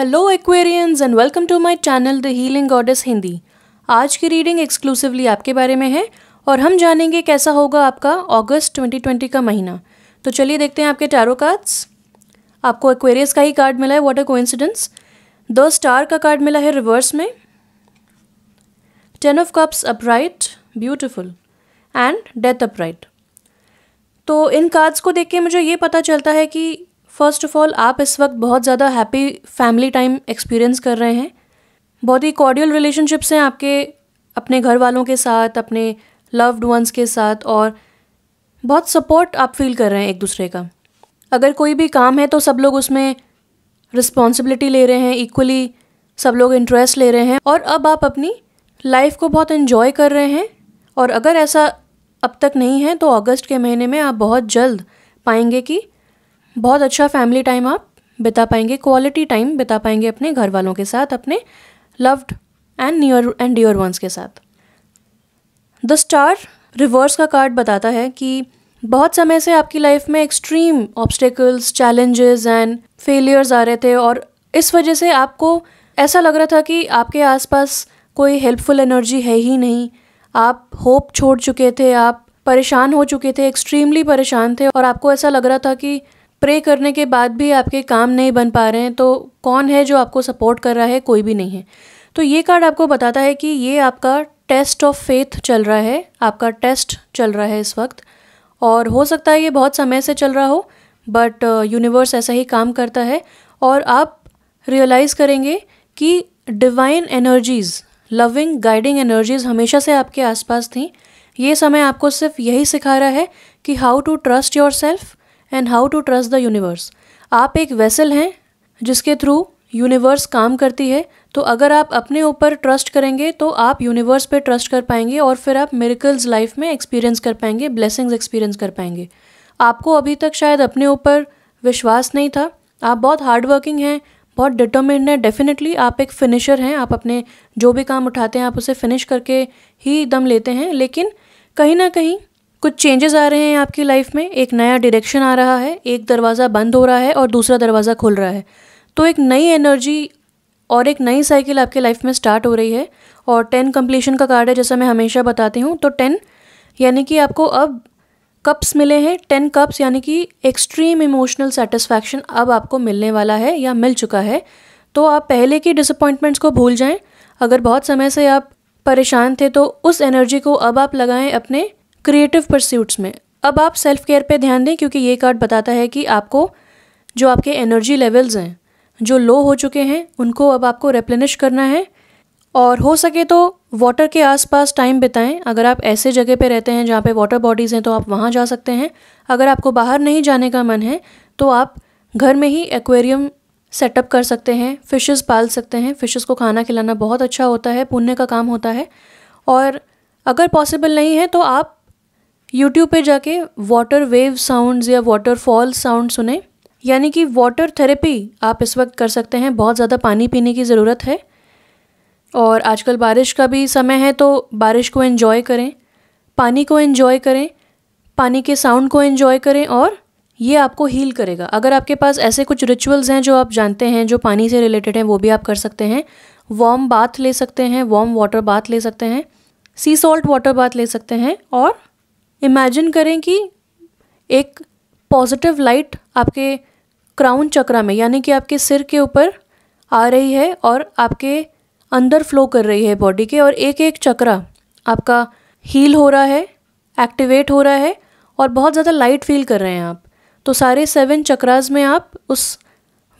Hello aquarians and welcome to my channel the healing goddess Hindi. आज की reading exclusively आपके बारे में है और हम जानेंगे कैसा होगा आपका अगस्त 2020 का महीना। तो चलिए देखते हैं आपके टैरो कार्ड्स। आपको एक्वेरियस का ही कार्ड मिला है, what a coincidence. The star का कार्ड मिला है रिवर्स में, 10 of cups upright, beautiful, and death upright. तो इन कार्ड्स को देख के मुझे ये पता चलता है कि फ़र्स्ट ऑफ ऑल आप इस वक्त बहुत ज़्यादा हैप्पी फैमिली टाइम एक्सपीरियंस कर रहे हैं। बहुत ही कॉर्डियल रिलेशनशिप्स हैं आपके अपने घर वालों के साथ, अपने लव्ड वंस के साथ, और बहुत सपोर्ट आप फील कर रहे हैं एक दूसरे का। अगर कोई भी काम है तो सब लोग उसमें रिस्पॉन्सिबिलिटी ले रहे हैं, इक्वली सब लोग इंटरेस्ट ले रहे हैं और अब आप अपनी लाइफ को बहुत इन्जॉय कर रहे हैं। और अगर ऐसा अब तक नहीं है तो अगस्त के महीने में आप बहुत जल्द पाएंगे कि बहुत अच्छा फैमिली टाइम आप बिता पाएंगे, क्वालिटी टाइम बिता पाएंगे अपने घर वालों के साथ, अपने loved and near and dear ones के साथ। द स्टार रिवर्स का कार्ड बताता है कि बहुत समय से आपकी लाइफ में extreme obstacles, challenges and failures आ रहे थे और इस वजह से आपको ऐसा लग रहा था कि आपके आसपास कोई हेल्पफुल एनर्जी है ही नहीं। आप होप छोड़ चुके थे, आप परेशान हो चुके थे, एक्सट्रीमली परेशान थे और आपको ऐसा लग रहा था कि प्रे करने के बाद भी आपके काम नहीं बन पा रहे हैं, तो कौन है जो आपको सपोर्ट कर रहा है? कोई भी नहीं है। तो ये कार्ड आपको बताता है कि ये आपका टेस्ट ऑफ फेथ चल रहा है, आपका टेस्ट चल रहा है इस वक्त, और हो सकता है ये बहुत समय से चल रहा हो, बट यूनिवर्स ऐसा ही काम करता है और आप रियलाइज़ करेंगे कि divine energies, loving guiding energies हमेशा से आपके आसपास थी। ये समय आपको सिर्फ यही सिखा रहा है कि how to trust yourself and how to trust the universe. आप एक वेसल हैं जिसके थ्रू यूनिवर्स काम करती है, तो अगर आप अपने ऊपर ट्रस्ट करेंगे तो आप यूनिवर्स पे ट्रस्ट कर पाएंगे और फिर आप मिरेकल्स लाइफ में एक्सपीरियंस कर पाएंगे, ब्लेसिंग्स एक्सपीरियंस कर पाएंगे। आपको अभी तक शायद अपने ऊपर विश्वास नहीं था। आप बहुत हार्ड वर्किंग हैं, बहुत डिटर्मिन्ड हैं, डेफिनेटली आप एक फिनिशर हैं। आप अपने जो भी काम उठाते हैं आप उसे फिनिश करके ही दम लेते हैं, लेकिन कहीं ना कहीं कुछ चेंजेस आ रहे हैं आपकी लाइफ में। एक नया डायरेक्शन आ रहा है, एक दरवाज़ा बंद हो रहा है और दूसरा दरवाज़ा खुल रहा है। तो एक नई एनर्जी और एक नई साइकिल आपके लाइफ में स्टार्ट हो रही है। और 10 कंप्लीशन का कार्ड है, जैसा मैं हमेशा बताती हूँ। तो 10 यानी कि आपको अब कप्स मिले हैं, 10 कप्स यानी कि एक्सट्रीम इमोशनल सेटिस्फैक्शन अब आपको मिलने वाला है या मिल चुका है। तो आप पहले की डिसअपॉइंटमेंट्स को भूल जाएं। अगर बहुत समय से आप परेशान थे तो उस एनर्जी को अब आप लगाएं अपने क्रिएटिव परस्यूट्स में। अब आप सेल्फ केयर पे ध्यान दें, क्योंकि ये कार्ड बताता है कि आपको जो आपके एनर्जी लेवल्स हैं जो लो हो चुके हैं उनको अब आपको रिप्लेनिश करना है। और हो सके तो वाटर के आसपास टाइम बिताएं। अगर आप ऐसे जगह पे रहते हैं जहाँ पे वाटर बॉडीज़ हैं तो आप वहाँ जा सकते हैं। अगर आपको बाहर नहीं जाने का मन है तो आप घर में ही एक्वेरियम सेटअप कर सकते हैं, फ़िशेस पाल सकते हैं। फ़िशेस को खाना खिलाना बहुत अच्छा होता है, पुण्य का काम होता है। और अगर पॉसिबल नहीं है तो आप यूट्यूब पे जाके वाटर वेव साउंड्स या वाटरफॉल साउंड सुने, यानी कि वाटर थेरेपी आप इस वक्त कर सकते हैं। बहुत ज़्यादा पानी पीने की ज़रूरत है और आजकल बारिश का भी समय है, तो बारिश को एंजॉय करें, पानी को एंजॉय करें, पानी के साउंड को एंजॉय करें और ये आपको हील करेगा। अगर आपके पास ऐसे कुछ रिचुअल्स हैं जो आप जानते हैं जो पानी से रिलेटेड हैं, वो भी आप कर सकते हैं। वार्म बाथ ले सकते हैं, वार्म वाटर बाथ ले सकते हैं, सी सॉल्ट वाटर बाथ ले सकते हैं और इमेजिन करें कि एक पॉजिटिव लाइट आपके क्राउन चक्रा में, यानी कि आपके सिर के ऊपर आ रही है और आपके अंदर फ्लो कर रही है बॉडी के, और एक एक चक्रा आपका हील हो रहा है, एक्टिवेट हो रहा है और बहुत ज़्यादा लाइट फील कर रहे हैं आप। तो सारे 7 चक्रास में आप उस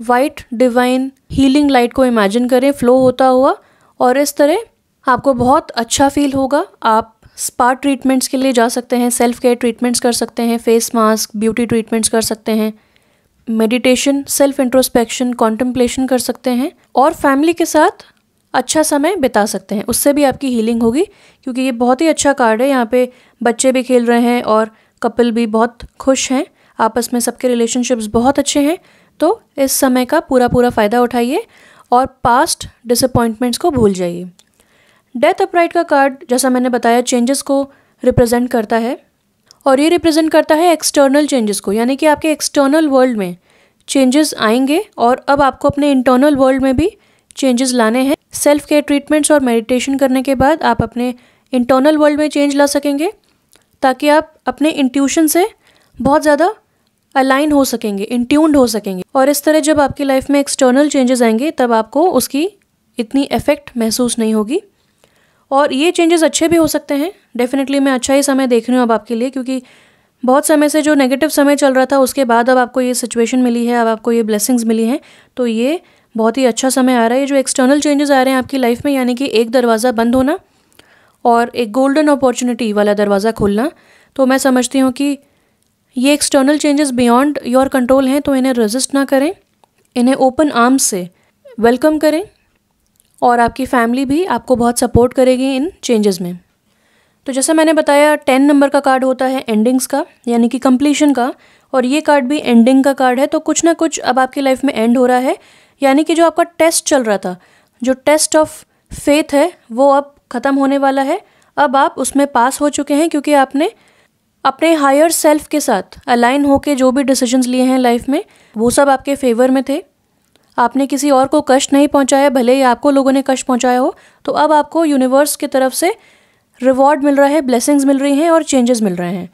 वाइट डिवाइन हीलिंग लाइट को इमेजिन करें फ्लो होता हुआ, और इस तरह आपको बहुत अच्छा फील होगा। आप स्पा ट्रीटमेंट्स के लिए जा सकते हैं, सेल्फ केयर ट्रीटमेंट्स कर सकते हैं, फेस मास्क, ब्यूटी ट्रीटमेंट्स कर सकते हैं, मेडिटेशन, सेल्फ इंट्रोस्पेक्शन, कॉन्टेम्पलेशन कर सकते हैं और फैमिली के साथ अच्छा समय बिता सकते हैं। उससे भी आपकी हीलिंग होगी, क्योंकि ये बहुत ही अच्छा कार्ड है। यहाँ पे बच्चे भी खेल रहे हैं और कपल भी बहुत खुश हैं, आपस में सबके रिलेशनशिप्स बहुत अच्छे हैं। तो इस समय का पूरा फ़ायदा उठाइए और पास्ट डिसअपॉइंटमेंट्स को भूल जाइए। डेथ अपराइट का कार्ड, जैसा मैंने बताया, चेंजेस को रिप्रेजेंट करता है और ये रिप्रेजेंट करता है एक्सटर्नल चेंजेस को, यानी कि आपके एक्सटर्नल वर्ल्ड में चेंजेस आएंगे और अब आपको अपने इंटरनल वर्ल्ड में भी चेंजेस लाने हैं। सेल्फ केयर ट्रीटमेंट्स और मेडिटेशन करने के बाद आप अपने इंटरनल वर्ल्ड में चेंज ला सकेंगे, ताकि आप अपने इंट्यूशन से बहुत ज़्यादा अलाइन हो सकेंगे, इंट्यून्ड हो सकेंगे। और इस तरह जब आपकी लाइफ में एक्सटर्नल चेंजेस आएंगे तब आपको उसकी इतनी इफ़ेक्ट महसूस नहीं होगी। और ये चेंजेस अच्छे भी हो सकते हैं। डेफिनेटली मैं अच्छा ही समय देख रही हूँ अब आपके लिए, क्योंकि बहुत समय से जो नेगेटिव समय चल रहा था उसके बाद अब आपको ये सिचुएशन मिली है, अब आपको ये ब्लेसिंग्स मिली हैं, तो ये बहुत ही अच्छा समय आ रहा है। ये जो एक्सटर्नल चेंजेस आ रहे हैं आपकी लाइफ में, यानी कि एक दरवाज़ा बंद होना और एक गोल्डन अपॉर्चुनिटी वाला दरवाज़ा खुलना, तो मैं समझती हूँ कि ये external changes beyond your control हैं, तो इन्हें रेजिस्ट ना करें, इन्हें ओपन आर्म्स से वेलकम करें। और आपकी फैमिली भी आपको बहुत सपोर्ट करेगी इन चेंजेस में। तो जैसा मैंने बताया 10 नंबर का कार्ड होता है एंडिंग्स का, यानी कि कंप्लीशन का, और ये कार्ड भी एंडिंग का कार्ड है। तो कुछ ना कुछ अब आपकी लाइफ में एंड हो रहा है, यानी कि जो आपका टेस्ट चल रहा था, जो टेस्ट ऑफ फेथ है, वो अब ख़त्म होने वाला है। अब आप उसमें पास हो चुके हैं, क्योंकि आपने अपने हायर सेल्फ के साथ अलाइन होके जो भी डिसीजंस लिए हैं लाइफ में, वो सब आपके फेवर में थे। आपने किसी और को कष्ट नहीं पहुंचाया, भले ही आपको लोगों ने कष्ट पहुंचाया हो। तो अब आपको यूनिवर्स की तरफ से रिवॉर्ड मिल रहा है, ब्लेसिंग्स मिल रही हैं और चेंजेस मिल रहे हैं।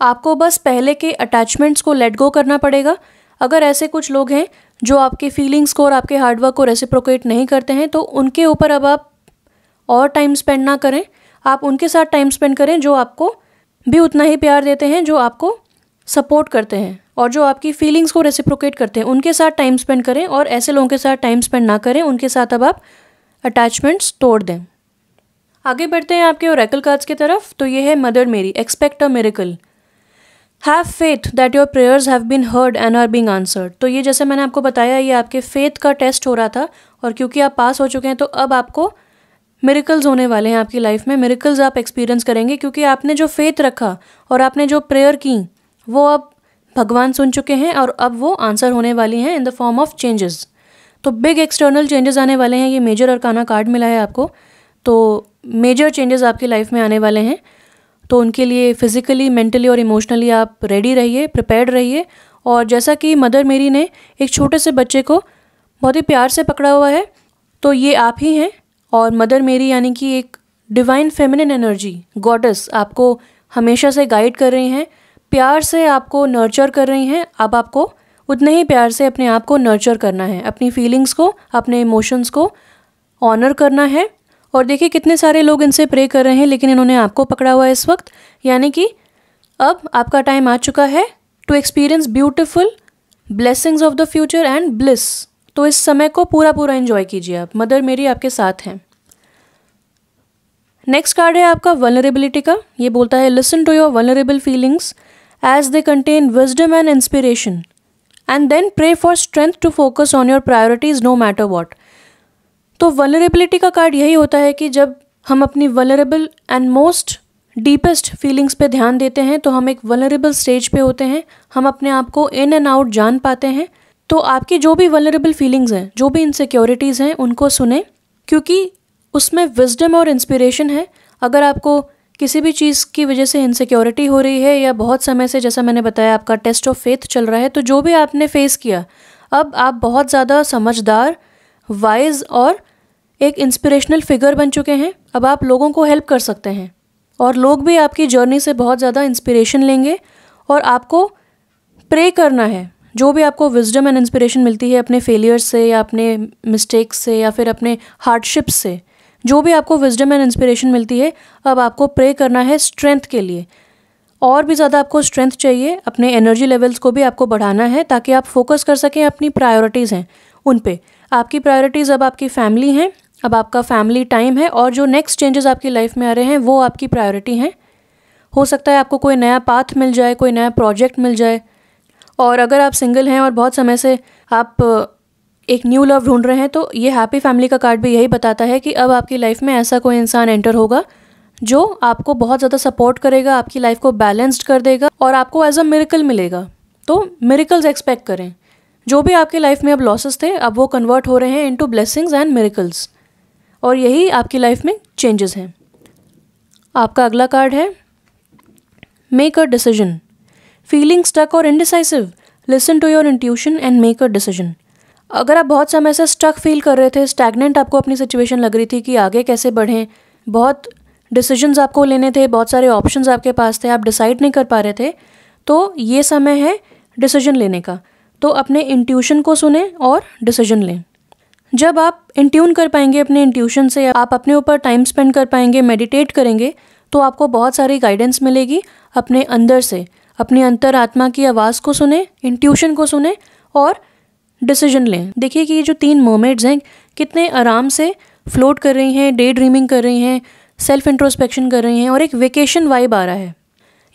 आपको बस पहले के अटैचमेंट्स को लेट गो करना पड़ेगा। अगर ऐसे कुछ लोग हैं जो आपके फीलिंग्स को और आपके हार्डवर्क को रेसिप्रोकेट नहीं करते हैं, तो उनके ऊपर अब आप और टाइम स्पेंड ना करें। आप उनके साथ टाइम स्पेंड करें जो आपको भी उतना ही प्यार देते हैं, जो आपको सपोर्ट करते हैं और जो आपकी फीलिंग्स को रेसिप्रोकेट करते हैं। उनके साथ टाइम स्पेंड करें और ऐसे लोगों के साथ टाइम स्पेंड ना करें, उनके साथ अब आप अटैचमेंट्स तोड़ दें। आगे बढ़ते हैं आपके ओरेकल कार्ड्स की तरफ। तो ये है mother Mary, expect a miracle, have faith that your prayers have been heard and are being answered. तो ये जैसे मैंने आपको बताया, ये आपके फेथ का टेस्ट हो रहा था, और क्योंकि आप पास हो चुके हैं तो अब आपको मिरेकल्स होने वाले हैं आपकी लाइफ में। मिरेकल्स आप एक्सपीरियंस करेंगे, क्योंकि आपने जो फेथ रखा और आपने जो प्रेयर की, वो अब भगवान सुन चुके हैं और अब वो आंसर होने वाली हैं in the form of changes. तो बिग एक्सटर्नल चेंजेस आने वाले हैं। ये मेजर अरकाना कार्ड मिला है आपको, तो मेजर चेंजेस आपकी लाइफ में आने वाले हैं। तो उनके लिए फिज़िकली, मेंटली और इमोशनली आप रेडी रहिए, प्रिपेयर्ड रहिए। और जैसा कि मदर मेरी ने एक छोटे से बच्चे को बहुत ही प्यार से पकड़ा हुआ है, तो ये आप ही हैं। और मदर मेरी यानी कि एक डिवाइन फेमिनिन एनर्जी, गॉडेस, आपको हमेशा से गाइड कर रही हैं, प्यार से आपको नर्चर कर रही हैं। अब आपको उतने ही प्यार से अपने आप को नर्चर करना है, अपनी फीलिंग्स को, अपने इमोशंस को ऑनर करना है। और देखिए कितने सारे लोग इनसे प्रे कर रहे हैं, लेकिन इन्होंने आपको पकड़ा हुआ है इस वक्त, यानी कि अब आपका टाइम आ चुका है to experience beautiful blessings of the future and bliss. तो इस समय को पूरा पूरा एंजॉय कीजिए आप, मदर मेरी आपके साथ हैं। नेक्स्ट कार्ड है आपका वल्नरेबिलिटी का। ये बोलता है listen to your vulnerable feelings as they contain wisdom and inspiration and then pray for strength to focus on your priorities no matter what. तो वल्नरेबिलिटी का कार्ड यही होता है कि जब हम अपनी vulnerable and most deepest feelings पे ध्यान देते हैं तो हम एक वल्नरेबल स्टेज पे होते हैं, हम अपने आप को इन एंड आउट जान पाते हैं। तो आपकी जो भी वल्नरेबल फीलिंग्स हैं, जो भी इनसिक्योरिटीज़ हैं, उनको सुने, क्योंकि उसमें विजडम और इंस्पिरेशन है। अगर आपको किसी भी चीज़ की वजह से इनसिक्योरिटी हो रही है या बहुत समय से, जैसा मैंने बताया, आपका टेस्ट ऑफ फेथ चल रहा है, तो जो भी आपने फेस किया, अब आप बहुत ज़्यादा समझदार, वाइज और एक इंस्पिरेशनल फिगर बन चुके हैं। अब आप लोगों को हेल्प कर सकते हैं और लोग भी आपकी जर्नी से बहुत ज़्यादा इंस्पिरेशन लेंगे। और आपको प्रे करना है, जो भी आपको विजडम एंड इंस्पिरेशन मिलती है अपने फेलियर्स से या अपने मिस्टेक्स से या फिर अपने हार्डशिप्स से, जो भी आपको विजडम एंड इंस्पिरेशन मिलती है, अब आपको प्रे करना है स्ट्रेंथ के लिए। और भी ज़्यादा आपको स्ट्रेंथ चाहिए, अपने एनर्जी लेवल्स को भी आपको बढ़ाना है ताकि आप फोकस कर सकें अपनी प्रायोरिटीज़ हैं उन पे। आपकी प्रायोरिटीज़ अब आपकी फैमिली हैं, अब आपका फैमिली टाइम है, और जो नेक्स्ट चेंजेस आपकी लाइफ में आ रहे हैं वो आपकी प्रायोरिटी हैं। हो सकता है आपको कोई नया पाथ मिल जाए, कोई नया प्रोजेक्ट मिल जाए। और अगर आप सिंगल हैं और बहुत समय से आप एक न्यू लव ढूंढ रहे हैं, तो ये हैप्पी फैमिली का कार्ड भी यही बताता है कि अब आपकी लाइफ में ऐसा कोई इंसान एंटर होगा जो आपको बहुत ज़्यादा सपोर्ट करेगा, आपकी लाइफ को बैलेंस्ड कर देगा और आपको एज अ मिरेकल मिलेगा। तो मिरेकल्स एक्सपेक्ट करें। जो भी आपकी लाइफ में अब लॉसेस थे, अब वो कन्वर्ट हो रहे हैं इनटू ब्लेसिंग्स एंड मिरेकल्स, और यही आपकी लाइफ में चेंजेस हैं। आपका अगला कार्ड है make a decision, feeling stuck और indecisive, listen to your intuition and make a decision. अगर आप बहुत समय से स्टक फील कर रहे थे, स्टैग्नेंट आपको अपनी सिचुएशन लग रही थी कि आगे कैसे बढ़ें, बहुत डिसीजंस आपको लेने थे, बहुत सारे ऑप्शंस आपके पास थे, आप डिसाइड नहीं कर पा रहे थे, तो ये समय है डिसीजन लेने का। तो अपने इंट्यूशन को सुने और डिसीजन लें। जब आप इंट्यून कर पाएंगे अपने इंट्यूशन से, आप अपने ऊपर टाइम स्पेंड कर पाएंगे, मेडिटेट करेंगे, तो आपको बहुत सारी गाइडेंस मिलेगी अपने अंदर से। अपनी अंतरात्मा की आवाज़ को सुने, इंट्यूशन को सुने और डिसीजन लें। देखिए कि ये जो 3 मर्मेड्स हैं कितने आराम से फ्लोट कर रही हैं, डे ड्रीमिंग कर रही हैं, सेल्फ इंट्रोस्पेक्शन कर रही हैं और एक वेकेशन वाइब आ रहा है।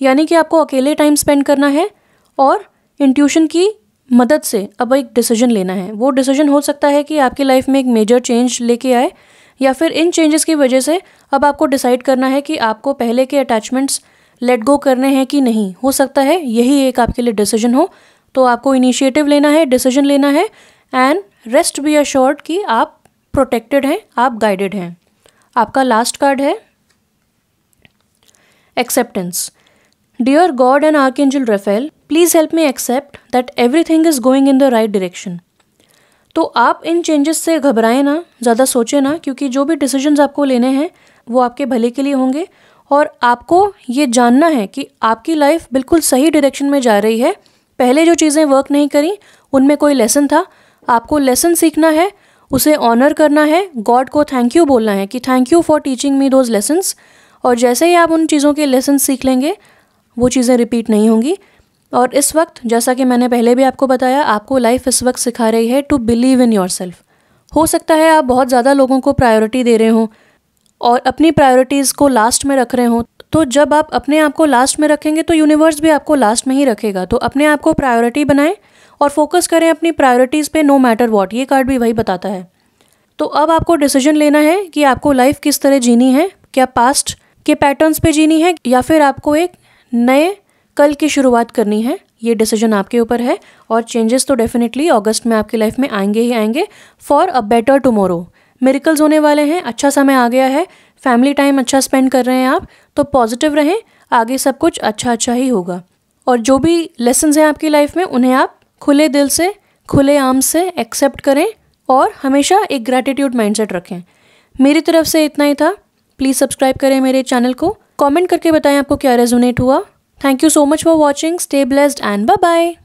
यानी कि आपको अकेले टाइम स्पेंड करना है और इंट्यूशन की मदद से अब एक डिसीजन लेना है। वो डिसीजन हो सकता है कि आपकी लाइफ में एक मेजर चेंज लेके आए, या फिर इन चेंजेस की वजह से अब आपको डिसाइड करना है कि आपको पहले के अटैचमेंट्स लेट गो करने हैं कि नहीं। हो सकता है यही एक आपके लिए डिसीजन हो। तो आपको इनिशिएटिव लेना है, डिसीजन लेना है एंड रेस्ट बी अश्योर्ड कि आप प्रोटेक्टेड हैं, आप गाइडेड हैं। आपका लास्ट कार्ड है acceptance. Dear God and archangel Raphael, please help me accept that everything is going in the right direction. तो आप इन चेंजेस से घबराएं ना, ज़्यादा सोचें ना, क्योंकि जो भी डिसीजंस आपको लेने हैं वो आपके भले के लिए होंगे। और आपको ये जानना है कि आपकी लाइफ बिल्कुल सही डायरेक्शन में जा रही है। पहले जो चीज़ें वर्क नहीं करी उनमें कोई लेसन था, आपको लेसन सीखना है, उसे ऑनर करना है, गॉड को थैंक यू बोलना है कि thank you for teaching me those lessons. और जैसे ही आप उन चीज़ों के लेसन सीख लेंगे वो चीज़ें रिपीट नहीं होंगी। और इस वक्त, जैसा कि मैंने पहले भी आपको बताया, आपको लाइफ इस वक्त सिखा रही है to believe in yourself. हो सकता है आप बहुत ज़्यादा लोगों को प्रायोरिटी दे रहे हों और अपनी प्रायोरिटीज़ को लास्ट में रख रहे हों। तो जब आप अपने आप को लास्ट में रखेंगे तो यूनिवर्स भी आपको लास्ट में ही रखेगा। तो अपने आप को प्रायोरिटी बनाएं और फोकस करें अपनी प्रायोरिटीज़ पे, नो मैटर वॉट। ये कार्ड भी वही बताता है। तो अब आपको डिसीजन लेना है कि आपको लाइफ किस तरह जीनी है। क्या पास्ट के पैटर्न्स पे जीनी है या फिर आपको एक नए कल की शुरुआत करनी है। ये डिसीजन आपके ऊपर है। और चेंजेस तो डेफिनेटली अगस्त में आपकी लाइफ में आएंगे ही आएंगे for a better tomorrow. Miracles होने वाले हैं, अच्छा समय आ गया है, फैमिली टाइम अच्छा स्पेंड कर रहे हैं आप, तो पॉजिटिव रहें, आगे सब कुछ अच्छा ही होगा। और जो भी लेसन्स हैं आपकी लाइफ में उन्हें आप खुले दिल से, खुले आम से एक्सेप्ट करें और हमेशा एक ग्रैटिट्यूड माइंडसेट रखें। मेरी तरफ से इतना ही था। प्लीज़ सब्सक्राइब करें मेरे चैनल को, कमेंट करके बताएं आपको क्या रेजोनेट हुआ। Thank you so much for watching. Stay blessed and bye bye.